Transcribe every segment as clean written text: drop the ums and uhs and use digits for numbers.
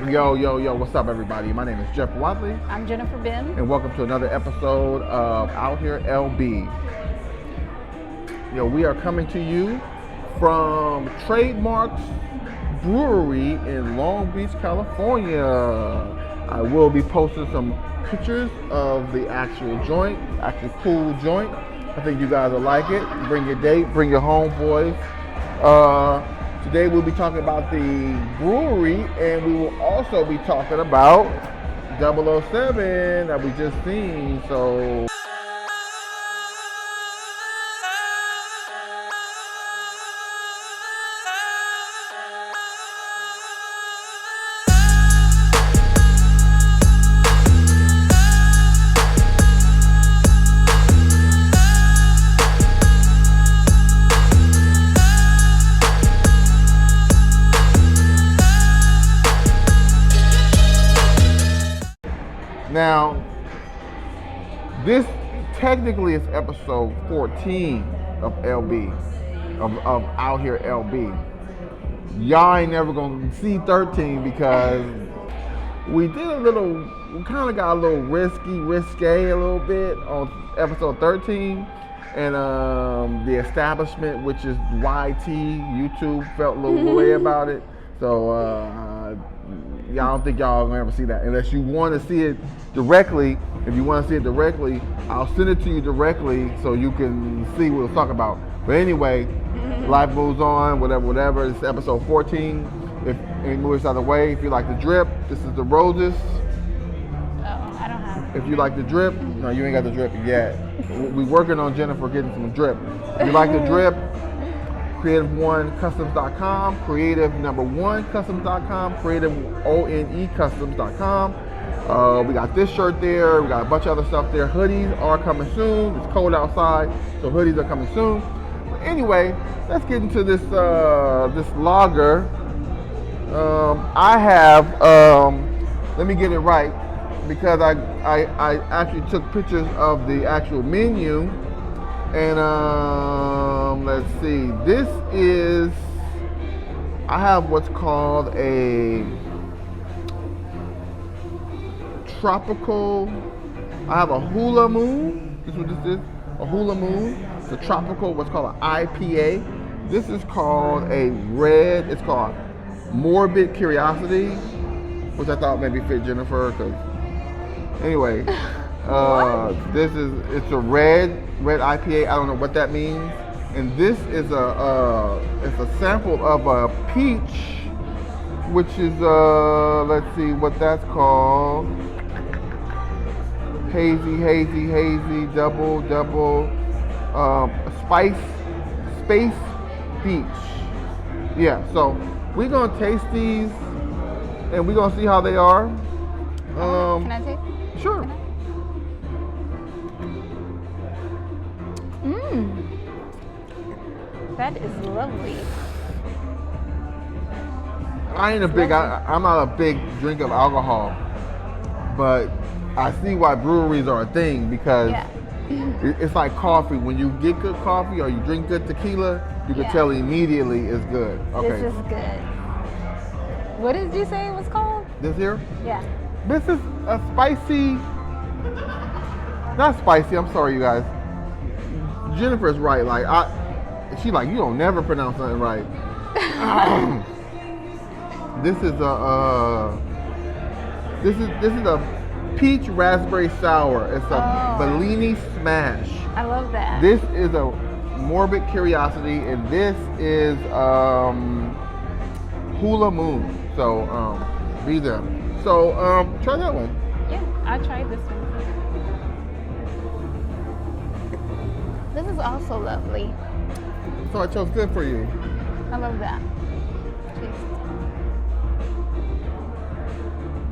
Yo, what's up, everybody? My name is Jeff Wadley, I'm Jennifer Ben. and welcome to another episode of Out Here LB. We are coming to you from Trademark Brewery in Long Beach, California. I will be posting some pictures of the actual joint, actually cool joint. I think you guys will like it. Bring your date, bring your homeboys. Today we'll be talking about the brewery, and we will also be talking about 007 that we just seen. So now, this technically is episode 14 of LB, of Out Here LB. Y'all ain't never gonna see 13 because we kind of got a little risque a little bit on episode 13. And the establishment, which is YT, YouTube, felt a little way about it. So y'all don't think y'all gonna ever see that unless you want to see it directly. If you want to see it directly, I'll send it to you directly so you can see what we'll talk about. But anyway, life moves on, whatever. This is episode 14. If any movies out of the way, if you like the drip, this is the roses. Oh, I don't have it. If you like the drip, no, you ain't got the drip yet. We working on Jennifer getting some drip. If you like the drip, creative1customs.com, creative1customs.com, creative1customs.com. We got this shirt there. We got a bunch of other stuff there. Hoodies are coming soon. It's cold outside, so hoodies are coming soon. But anyway, let's get into this this lager. I have. Let me get it right because I actually took pictures of the actual menu. And let's see, this is, I have what's called a tropical, I have a Hula Moon. This is what this is, a Hula Moon. It's a tropical, what's called an IPA. This is called a red, it's called Morbid Curiosity, which I thought maybe fit Jennifer, because anyway. It's a red IPA. I don't know what that means. And this is it's a sample of a peach, which is let's see what that's called. Hazy, double, space beach. Yeah. So we're gonna taste these, and we're gonna see how they are. Can I take? Sure. That is lovely. I'm not a big drink of alcohol, but I see why breweries are a thing because it's like coffee. When you get good coffee or you drink good tequila, you can tell immediately it's good. Okay. This is good. What did you say it was called? This here? Yeah. This is a spicy, not spicy, I'm sorry you guys. Jennifer's right, she like, you don't never pronounce something right. This is a peach raspberry sour. It's a Bellini smash. I love that. This is a Morbid Curiosity, and this is Hula Moon. So be there. So try that one. Yeah, I'll try this one. This is also lovely. So I chose good for you. I love that. Cheers.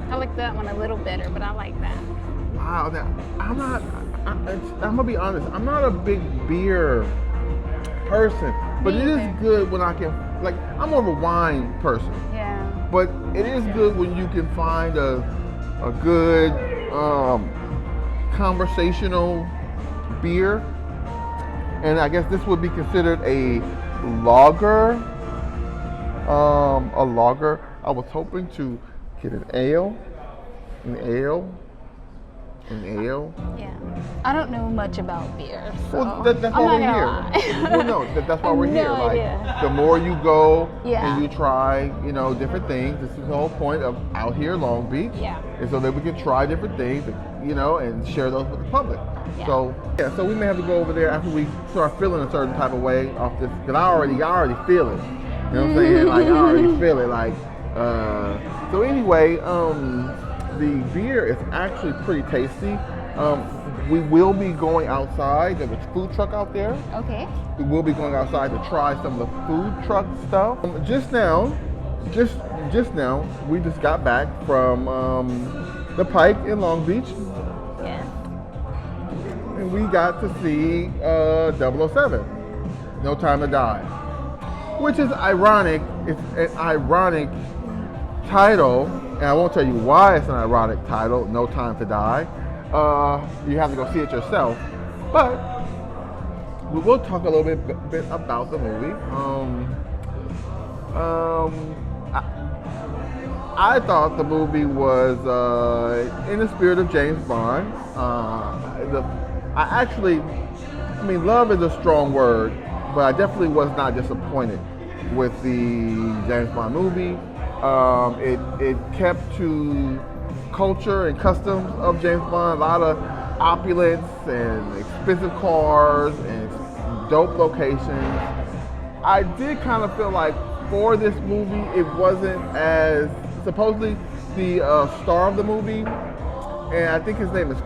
I like that one a little better, but I like that. Wow, I'm gonna be honest. I'm not a big beer person, but it is good when I can. Like, I'm more of a wine person. Yeah. But it is good when you can find a good conversational beer. And I guess this would be considered a lager. I was hoping to Get an ale, an ale, an ale. Yeah. I don't know much about beer, so Well, that's I'm why not we're gonna here. lie. Well, no, that's why we're No here. Like, idea. the more you go Yeah. and you try, different things. This is the whole point of Out Here Long Beach. Yeah. And so that we can try different things, and share those with the public. Yeah. So we may have to go over there after we start feeling a certain type of way off this, because I already feel it. You know what I'm saying? Like, I already feel it. Like, so anyway, the beer is actually pretty tasty. We will be going outside. There's a food truck out there. Okay. We will be going outside to try some of the food truck stuff. Just now, we just got back from the Pike in Long Beach, Yes. and we got to see 007, No Time to Die, which is ironic. It's an ironic title, and I won't tell you why it's an ironic title, No Time to Die. You have to go see it yourself. But we will talk a little bit about the movie. I thought the movie was in the spirit of James Bond. Love is a strong word, but I definitely was not disappointed with the James Bond movie. It kept to culture and customs of James Bond, a lot of opulence and expensive cars and dope locations. I did kind of feel like for this movie, it wasn't as, supposedly the star of the movie, and I think his name is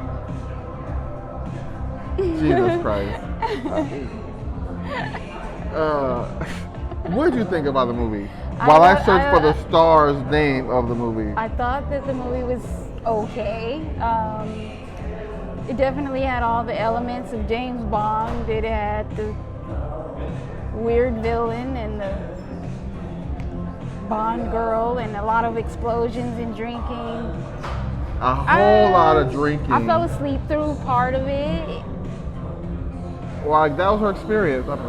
Jesus Christ. What did you think about the movie? While I searched for the star's name of the movie. I thought that the movie was okay. It definitely had all the elements of James Bond. It had the weird villain and the Bond girl and a lot of explosions and drinking. A whole lot of drinking. I fell asleep through part of it. Well, that was her experience. That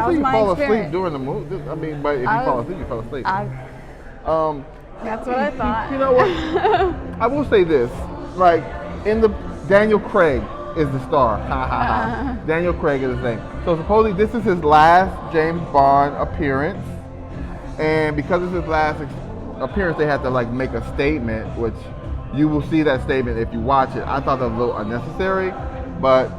was my fall experience. Asleep during the movie. But if you fall asleep, you fell asleep. That's what I thought. You know what? I will say this. Like, Daniel Graig is the star. Daniel Graig is his name. So supposedly this is his last James Bond appearance. And because it's his last appearance, they had to make a statement, which you will see that statement if you watch it. I thought that was a little unnecessary, but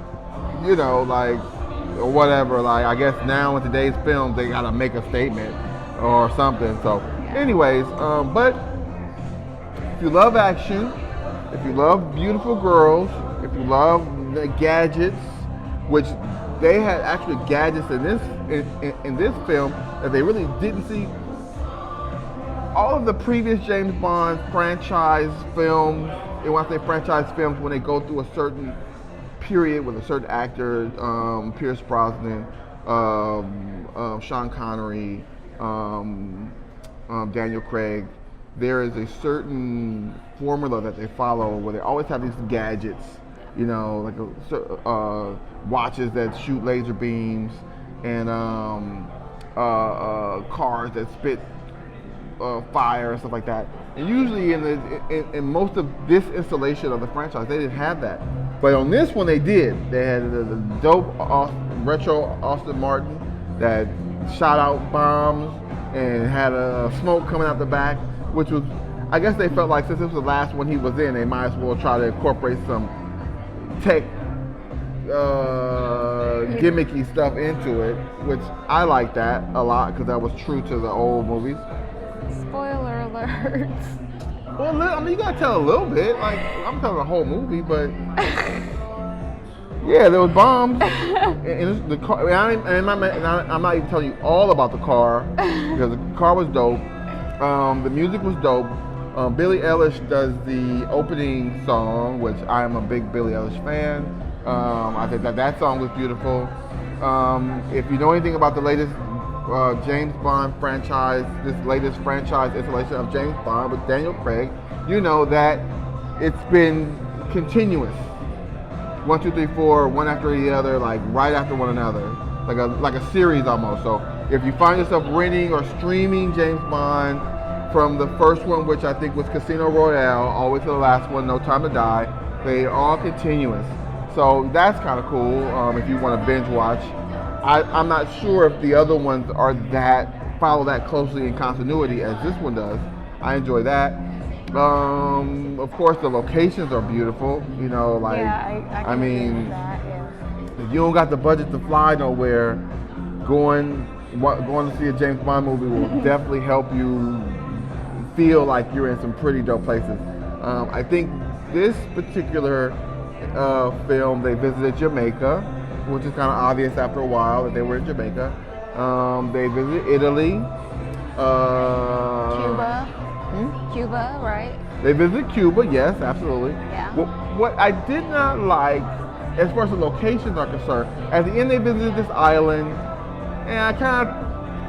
or whatever. I guess now in today's films they gotta make a statement or something. So, anyways, but if you love action, if you love beautiful girls, if you love the gadgets, which they had actually gadgets in this film that they really didn't see. All of the previous James Bond franchise films, and when I say franchise films, when they go through a certain period with a certain actor, Pierce Brosnan, Sean Connery, Daniel Graig, there is a certain formula that they follow where they always have these gadgets, watches that shoot laser beams and cars that spit fire and stuff like that. And usually in most of this installation of the franchise, they didn't have that. But on this one, they did. They had the dope retro Austin Martin that shot out bombs and had a smoke coming out the back, which was, I guess they felt like since this was the last one he was in, they might as well try to incorporate some tech gimmicky stuff into it, which I like that a lot because that was true to the old movies. Spoiler alert. Well, you gotta tell a little bit. I'm telling the whole movie, but yeah, there was bombs. and the car. I'm not even telling you all about the car because the car was dope. The music was dope. Billie Eilish does the opening song, which I am a big Billie Eilish fan. I think that song was beautiful. If you know anything about the latest James Bond franchise, this latest franchise installation of James Bond with Daniel Graig, you know that it's been continuous. 1, 2, 3, 4, one after the other, right after one another, like a series almost. So if you find yourself renting or streaming James Bond from the first one, which I think was Casino Royale, all the way to the last one, No Time to Die. They are all continuous. So that's kind of cool if you want to binge watch. I'm not sure if the other ones are follow that closely in continuity as this one does. I enjoy that. Of course, the locations are beautiful. You know, like I mean, that, yeah. if you don't got the budget to fly nowhere, going to see a James Bond movie will definitely help you feel like you're in some pretty dope places. I think this particular film, they visited Jamaica, which is kind of obvious after a while that they were in Jamaica. They visited Italy. Cuba, right? They visited Cuba, yes, absolutely. Yeah. What I did not like, as far as the locations are concerned, at the end they visited this island, and I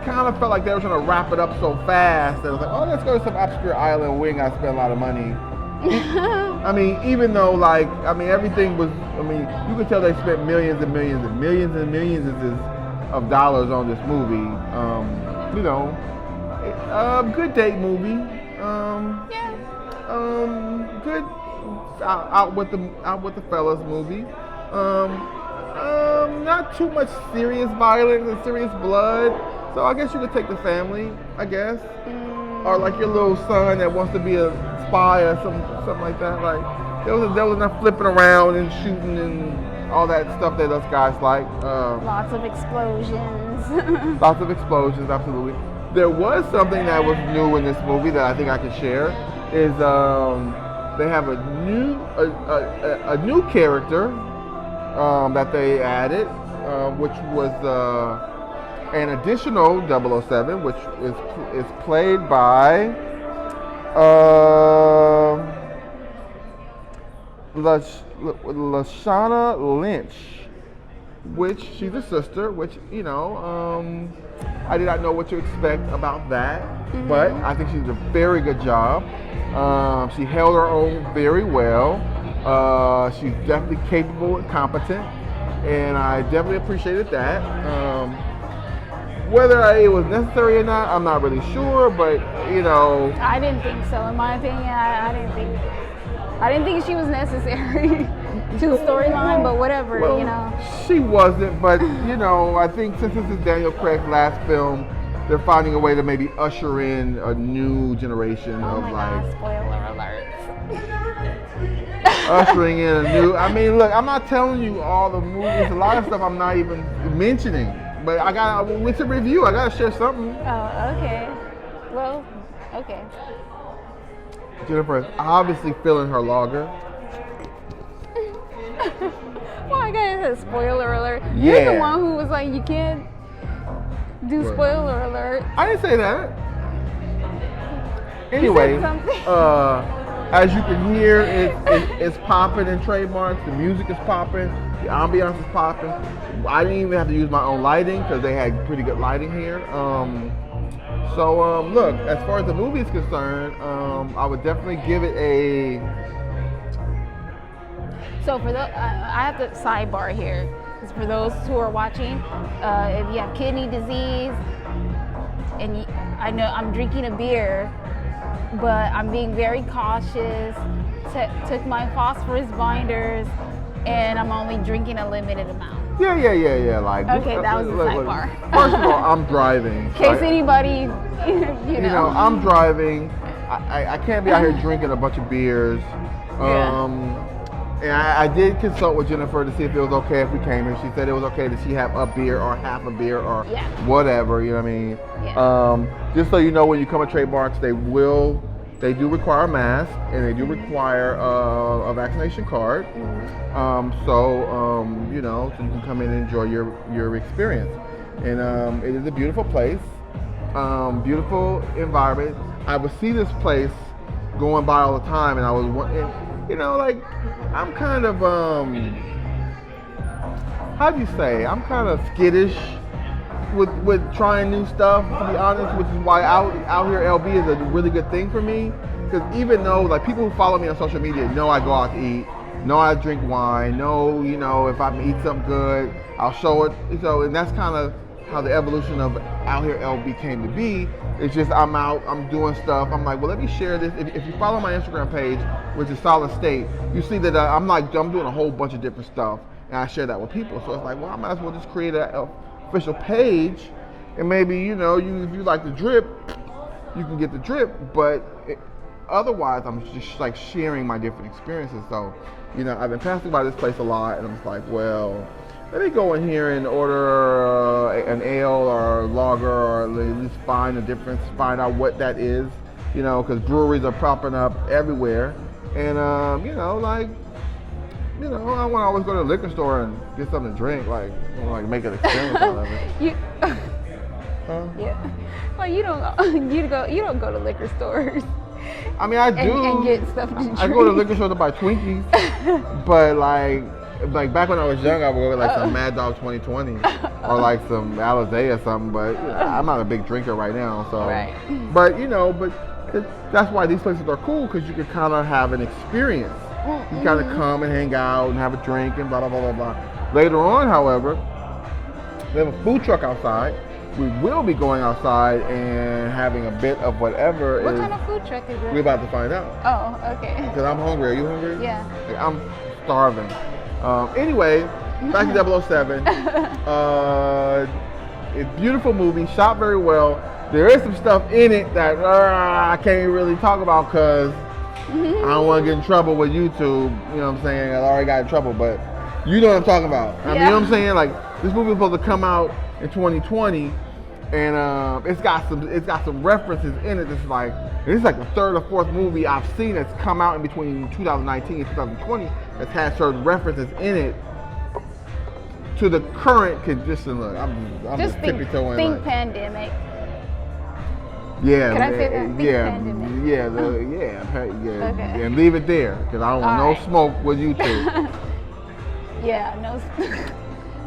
kind of felt like they were trying to wrap it up so fast that I was like, oh, let's go to some obscure island. We ain't got to spend a lot of money. I mean, even though everything was, you could tell they spent millions and millions and millions and millions of dollars on this movie. Good date movie. Good out with the fellas movie. Not too much serious violence and serious blood. So I guess you could take the family, I guess. Or like your little son that wants to be a spy or something like that. Like there was enough flipping around and shooting and all that stuff that us guys like. Lots of explosions. Lots of explosions, absolutely. There was something that was new in this movie that I think I can share. Is they have a new character that they added, which was an additional 007, which is played by Lashana Lynch, which she's a sister, which I did not know what to expect about that, but I think she did a very good job. She held her own very well. She's definitely capable and competent, and I definitely appreciated that. Whether it was necessary or not, I'm not really sure, but I didn't think so. In my opinion, I didn't think she was necessary to the storyline, but whatever, She wasn't, but I think since this is Daniel Craig's last film, they're finding a way to maybe usher in a new generation of God, spoiler alert. Ushering in a new. Look, I'm not telling you all the movies. A lot of stuff I'm not even mentioning. But it's a review. I gotta share something. Oh, okay. Well, okay. Jennifer is obviously filling her lager. Well, I guess a spoiler alert. Yeah. You're the one who was like, you can't do spoiler alert. I didn't say that. Anyway, as you can hear, it's popping in Trademarks. The music is popping. The ambiance is popping. I didn't even have to use my own lighting because they had pretty good lighting here. Look, as far as the movie is concerned, I would definitely give it a. So for I have to sidebar here. Because for those who are watching, if you have kidney disease, and I know I'm drinking a beer, but I'm being very cautious. Took my phosphorus binders, and I'm only drinking a limited amount. Yeah. Like okay, that was the sidebar. First of all, I'm driving. In case anybody, I'm driving. I can't be out here drinking a bunch of beers. And I did consult with Jennifer to see if it was okay if we came here. She said it was okay that she have a beer or half a beer or whatever. You know what I mean? Yeah. Just so you know, when you come to Trademarks, they do require a mask and they do require a vaccination card. So you can come in and enjoy your experience. And it is a beautiful place, beautiful environment. I would see this place going by all the time, and I was I'm kind of how do you say? I'm kind of skittish with trying new stuff, to be honest, which is why out here LB is a really good thing for me. Because even though people who follow me on social media know I go out to eat, know I drink wine, know if I eat something good, I'll show it. So and that's kind of how the evolution of Out Here LB came to be. It's just I'm out, I'm doing stuff. I'm like, well, let me share this. If you follow my Instagram page, which is Solid State, you see that I'm doing a whole bunch of different stuff, and I share that with people. So it's like, well, I might as well just create an official page, and maybe if you like the drip, you can get the drip. But otherwise, I'm just like sharing my different experiences. So, I've been passing by this place a lot, and I'm just like, well, let me go in here and order an ale or a lager, or at least find the difference, find out what that is, because breweries are popping up everywhere. And, I want to always go to the liquor store and get something to drink, like make an experience out of it. Huh? Yeah. Well, you don't go to liquor stores. I mean, I do. And get stuff to drink. I go to the liquor store to buy Twinkies, but like back when I was young, I would go get some Mad Dog 2020 or like some Alizé or something. But I'm not a big drinker right now, so. Right. But that's why these places are cool, because you can kind of have an experience. You kind of come and hang out and have a drink and blah blah blah blah blah. Later on, however, they have a food truck outside. We will be going outside and having a bit of whatever. What kind of food truck is it? We're about to find out. Oh, okay. Because I'm hungry. Are you hungry? Yeah. I'm starving. Anyway, back to 007. It's a beautiful movie, shot very well. There is some stuff in it that I can't really talk about because I don't want to get in trouble with YouTube. You know what I'm saying? I already got in trouble, but you know what I'm talking about. I mean, you know what I'm saying? Like, this movie was supposed to come out in 2020, and it's got some references in it. It's like the third or fourth movie I've seen that's come out in between 2019 and 2020 that's had certain references in it to the current condition. Look, I'm just tippy-toeing. Think pandemic. Yeah. Can I say that? Think pandemic. Yeah. Okay. And leave it there, because I don't want no smoke with YouTube. Yeah, no.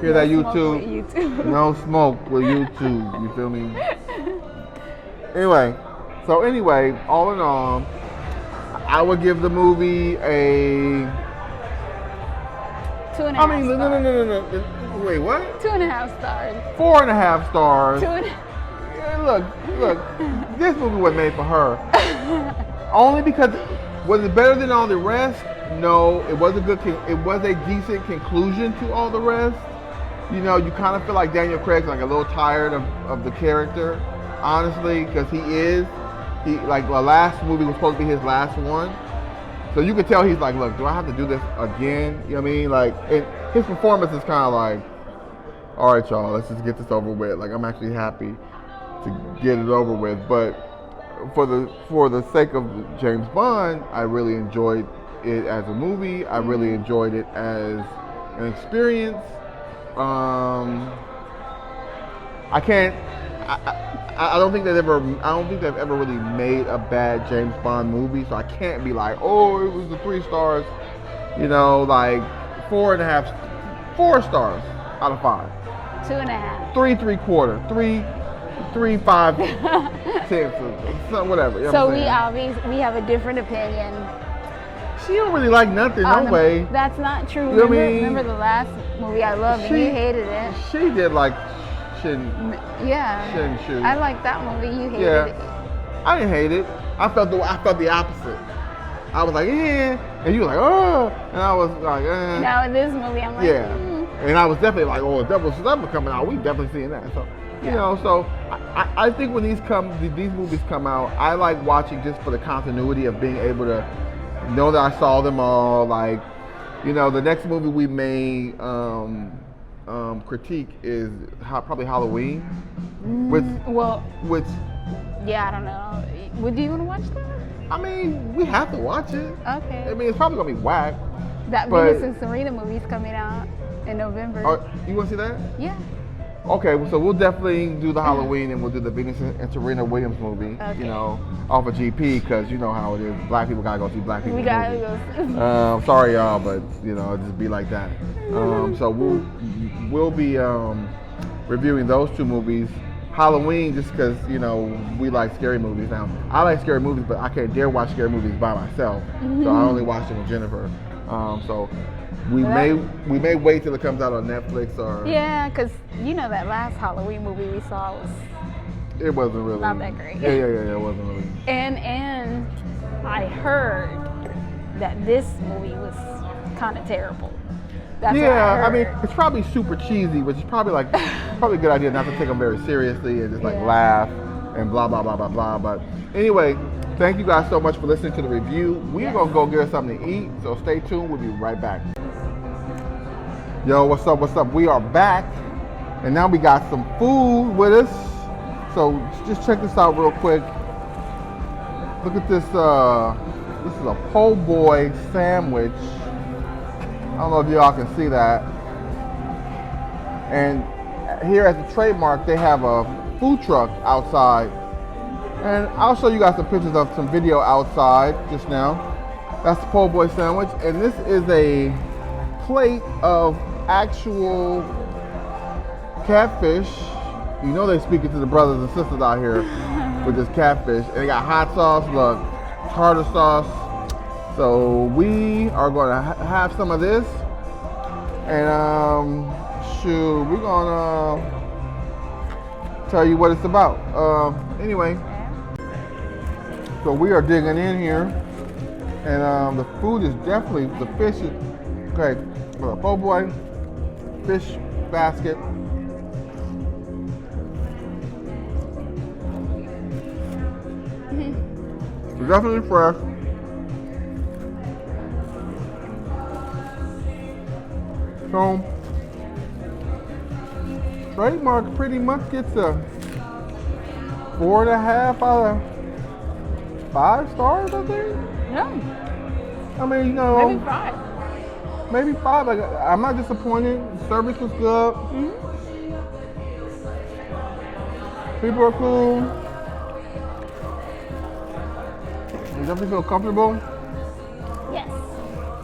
Hear that, YouTube? YouTube? No smoke with YouTube. You feel me? Anyway, all in all, I would give the movie a 2.5 I mean, stars. no. Wait, what? 2.5 stars. 4.5 stars. 2.5. Yeah, look. This movie was made for her. Only because, was it better than all the rest? No, it was it was a decent conclusion to all the rest. You kind of feel like Daniel Graig's like a little tired of the character, honestly, because the last movie was supposed to be his last one. So you could tell he's like, look, do I have to do this again? You know what I mean? Like, his performance is kind of like, all right, y'all, let's just get this over with. Like, I'm actually happy to get it over with. But for the sake of James Bond, I really enjoyed it as a movie. I really enjoyed it as an experience. I don't think they've ever really made a bad James Bond movie, so I can't be like, oh, it was the 3 stars. Like 4.5, 4 stars out of 5. 2.5. 3 3/4, 3 5 tenths, so whatever. You know So what we have a different opinion. She don't really like nothing, no way. That's not true. You know what I mean? Remember the last movie I loved and you hated it. She did like Shin. Yeah. Shin Shoot. I liked that movie. You hated it. I didn't hate it. I felt the opposite. I was like, and you were like, oh, and I was like, Now in this movie, I'm like, And I was definitely like, oh, Devil's Summer coming out. We definitely seeing that. So, so I think when these movies come out, I like watching just for the continuity of being able to know that I saw them all. Like, the next movie we may critique is probably Halloween. Yeah, I don't know. Do you want to watch that? I mean, we have to watch it. Okay. I mean, it's probably gonna be whack. That Venus and Serena movie's coming out in November. You want to see that? Yeah. Okay, so we'll definitely do the Halloween and we'll do the Venus and Serena Williams movie. Okay. Off of GP, because you know how it is. Black people gotta go see black people. We gotta go. Sorry, y'all, but it'll just be like that. So we'll be reviewing those 2 movies. Halloween, just because we like scary movies. Now I like scary movies, but I can't dare watch scary movies by myself. So I only watch them with Jennifer. So we may wait till it comes out on Netflix or. Yeah, because you know that last Halloween movie we saw was. It wasn't really. Not that great. Yeah, it wasn't really. And I heard that this movie was kind of terrible. That's what I heard. mean, it's probably super cheesy, which is probably a good idea not to take them very seriously and just laugh and blah blah blah blah blah. But anyway, thank you guys so much for listening to the review. We're gonna go get us something to eat, so stay tuned. We'll be right back. Yo, what's up? What's up? We are back, and now we got some food with us. So just check this out real quick. Look at this. This is a po' boy sandwich. I don't know if y'all can see that. And here at the Trademark, they have a food truck outside. And I'll show you guys some pictures of some video outside just now. That's the po' boy sandwich. And this is a plate of actual catfish. You know they're speaking to the brothers and sisters out here with this catfish. And they got hot sauce, look, tartar sauce. So we are going to have some of this. And we're going to tell you what it's about. Anyway, so we are digging in here. And the food is definitely, the fish is, okay, a po' boy fish basket. It's definitely fresh. So, Trademark pretty much gets a 4.5 out of 5 stars, I think. Yeah. I mean, you know, Maybe 5. maybe 5. Like, I'm not disappointed. Service was good. Mm-hmm. People are cool. You definitely feel comfortable Yes.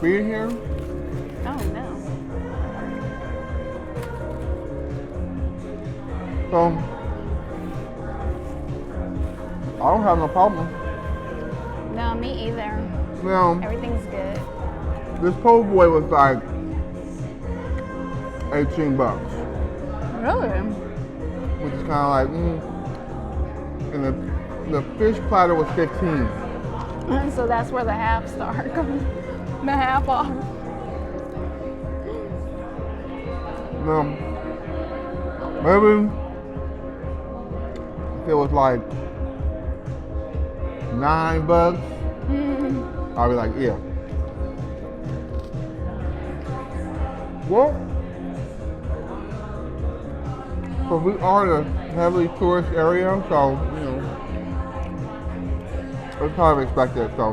being here. Oh no. So, I don't have no problem. No, me either. Now, Everything's good. this po' boy was like $18, Really? which is kind of like, and the fish platter was 15. So that's where the half star comes. The half off. Now, maybe if it was like $9, I'd be like, yeah. Well, so we are in a heavily tourist area, so, you know, it's kind of expected, so.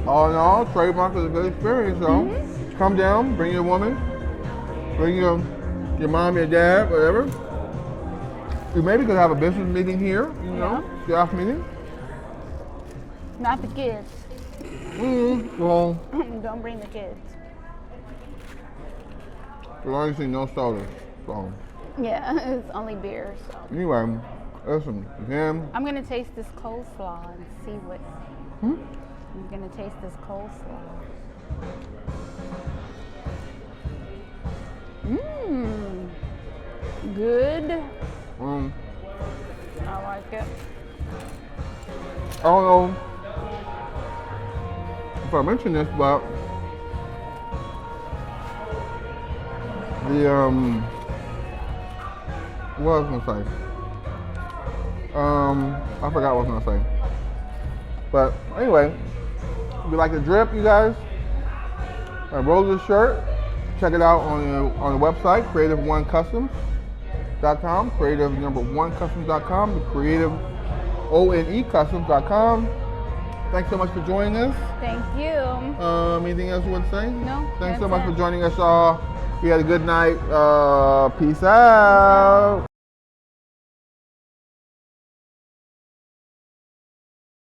All in all, Trademark is a good experience, so. Come down, bring your woman, bring your mom, your dad, whatever. You maybe could have a business meeting here, you know, staff meeting. Not the kids. Well, Don't bring the kids. as long as you see no soda, so. Yeah, it's only beer, so. Anyway, listen, again. I'm gonna taste this coleslaw and see what. I'm gonna taste this coleslaw. Good. I like it. I don't know if I mentioned this, but what was I gonna say? I forgot what I was gonna say. But anyway, if you like the drip, you guys, I rolled this shirt. Check it out on the website, creative1customs.com, creative1customs.com, the creative ONEcustoms.com. Thanks so much for joining us. Thank you. Anything else you want to say? No. Thanks so that's much it. for joining us all. We had a good night. Peace out.